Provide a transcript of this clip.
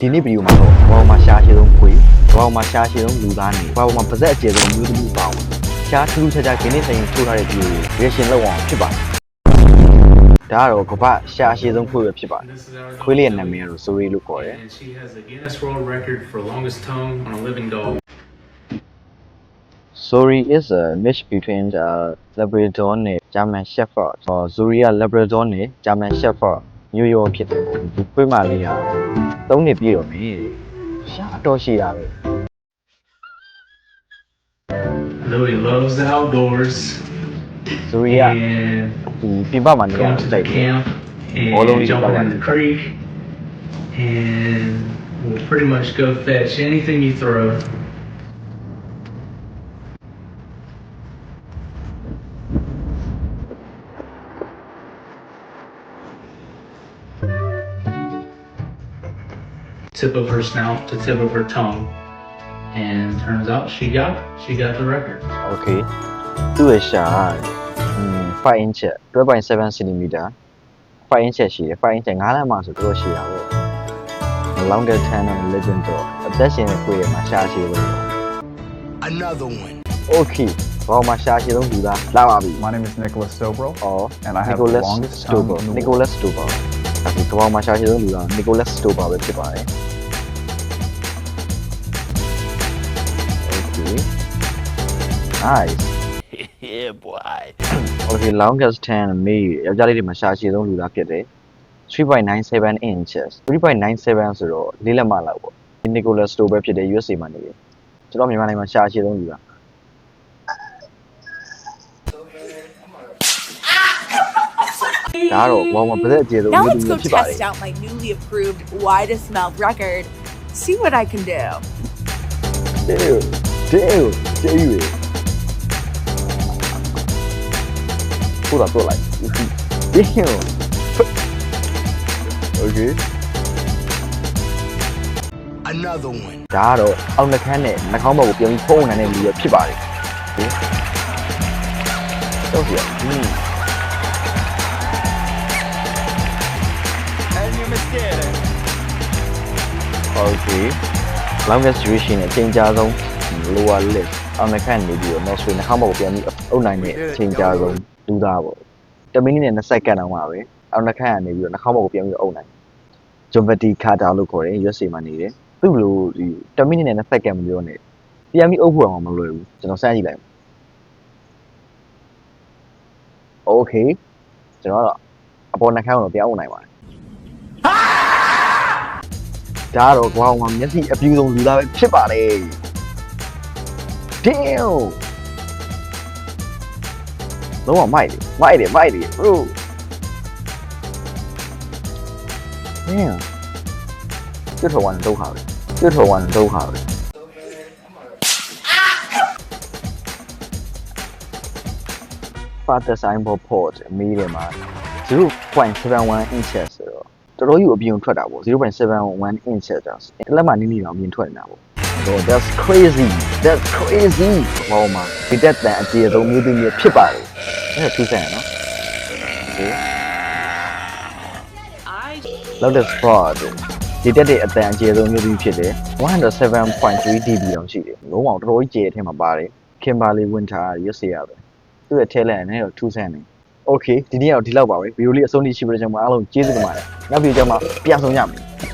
ဒီနေ့ဗီဒီယိုမှာတော့ဘာမှရှားရှိဆုံးခွေဘာမှရှားရှိဆုံးလူသားနေဘာမှပါဇက်အကျယ်ဆုံးမျိုးသမီးပေါ့ရှားထူးထူးခြားခြားခင်းနေဆိုင်ထိုးထားတဲ့ဗီဒီယိုကို reaction လုပ်အောင်ဖြစ်ပါတယ်ဒါကတော့ကမ္ဘာရှားရှိဆုံးခွေပဲဖြစ်ပါတယ်ခွေးလေးရဲ့နာမည်ကတော့ Sorry လို့ခေါ်တယ် And she has a Guinness World Record for longest tongue on a living dog. Sorry is a mix between Labrador နဲ့ German Shepherd Sorry က Labrador နဲ့ German Shepherd မျိုးရောဖြစ်တယ်ဒီခွေးမလေးက3နှစ်ပြည့်တော့မယ်ရှားတော့ရှိတာပဲ Louis loves the outdoors. Sorry က And ဒီပြင်ပမှာနေရ going to တို the က်တယ် camp All over and the jumping in island. the creek. And we'll pretty much go fetch anything you throw. Tip of her snout to tip of her tongue. And turns out she got the record. Okay သူ့ရဲ့ရှာ5 inch 12.7 cm 5 inch ရှိတယ်5 inch 9လမ်းမှာဆိုတော့ရှိတာပေါ့ longer term legend တော့အသက်ရှင်တဲ့ကိုယ့်ရဲ့မှာရှားရှိလို့ Another one. Okay ဘာမှရှားရှိဆုံးလူသားလာပါပြီ My name is Nicholas Sobro, and I have the longest tongue in the world. Nicholas Stober အခုကဘာမှရှားရှိဆုံးလူသား Nicholas Stober ပဲဖြစ်ပါတယ် Okay nice Yeah, boy. Okay longest term မေးယောက်ျားလေးတွေမှာရှားရှိဆုံးလူသားဖြစ်တယ်3.97 inches 3.97ဆိုတော့လေးလက်မလောက်ပေါ့ Nicholas Stober ဖြစ်တယ် USA မှာနေတယ်ကျွန်တော်မြန်မာနိုင်ငံမှာရှားရှိဆုံးလူသားဒါတော့ဘာမှပါသက်အကျေဆုံး Now မျိုး let's သမီး go ဖြစ်ပါတယ် test out my newly approved widest mouth record. See what I can do. Damn ကျေးရွယ်ပို့တော့လိုက် Damn Okay Another one. ဒါကတော့အောက်နှခမ်းနဲ့နှာခေါင်းဘက်ကိုပြန်ပြီးဖုံးနိုင်တဲ့လူရဖြစ်ပါတယ်ဟုတ်ပြီ Okay longest duration နဲ့အချိန်ကြာဆုံး lower lip အောက်နှခမ်းနေပြီးတော့ next week နှာခေါင်းဘက်ကိုပြန်ပြီးအုပ်နိုင်တဲ့အချိန်ကြာဆုံးလူသားပေါ့10မိနစ်နဲ့20စက္ကန့်တော့မှာပဲအောက်နှခမ်းကနေပြီးတော့နှာခေါင်းဘက်ကိုပြန်ပြီးအုပ်နိုင် John Betty Carter လို့ခေါ်တယ် USA မှာနေတယ်သူ့လိုဒီ10မိနစ်နဲ့20စက္ကန့်မပြောနဲ့ပြန်ပြီးအုပ်ဖို့အောင်မလွယ်ဘူးကျွန်တော်စမ်းကြည့်လိုက် Okay ကျွန်တော်ကတော့အပေါ်နှာခမ်းကိုပြန်အုပ်နိုင်ပါတယ်ဒါတော့ကွာဟိုမျက်စိအပြူဆုံးလူသားပဲဖြစ်ပါတယ် Damn လုံးဝမိုက်တယ် bro Damn 这头玩的都好了这头玩的都好了Father Signboard Port အမေးတယ်မှာ 0.71 inches ဆိုတော့တော်တော်ကြီးအပြင်ထွက်တာပေါ့ 0.71 inches တော့တစ်လက်မှနည်းနည်းတော့အပြင်ထွက်နေတာပေါ့ That's crazy ဟောမှာဒီတက်တန်အကျေဆုံးမျိုးသမီးဖြစ်ပါတယ်အဲ့ဒါထူးဆန်းရနော် Okay Loudest fraud ဒီတက်တဲ့အတန်အကျေဆုံးမျိုးသမီးဖြစ်တယ် 107.3 dB တောင်ရှိတယ်လုံးဝတော်တော်ကြီးကျယ်အထက်မှာပါတယ် Kimberly Winter ရွတ်စေရပဲသူ့ရဲ့ talent နဲ့တော့ထူးဆန်းတယ် Okay ဒီနေ့ကတော့ဒီလောက်ပါပဲဗီဒီယိုလေးအဆုံးထိရှိပါတဲ့ကြောင့်အားလုံးကျေးဇူးတင်ပါတယ်နောက်ဗီဒီယိုကျမှပြန်ဆောင်ကြမယ်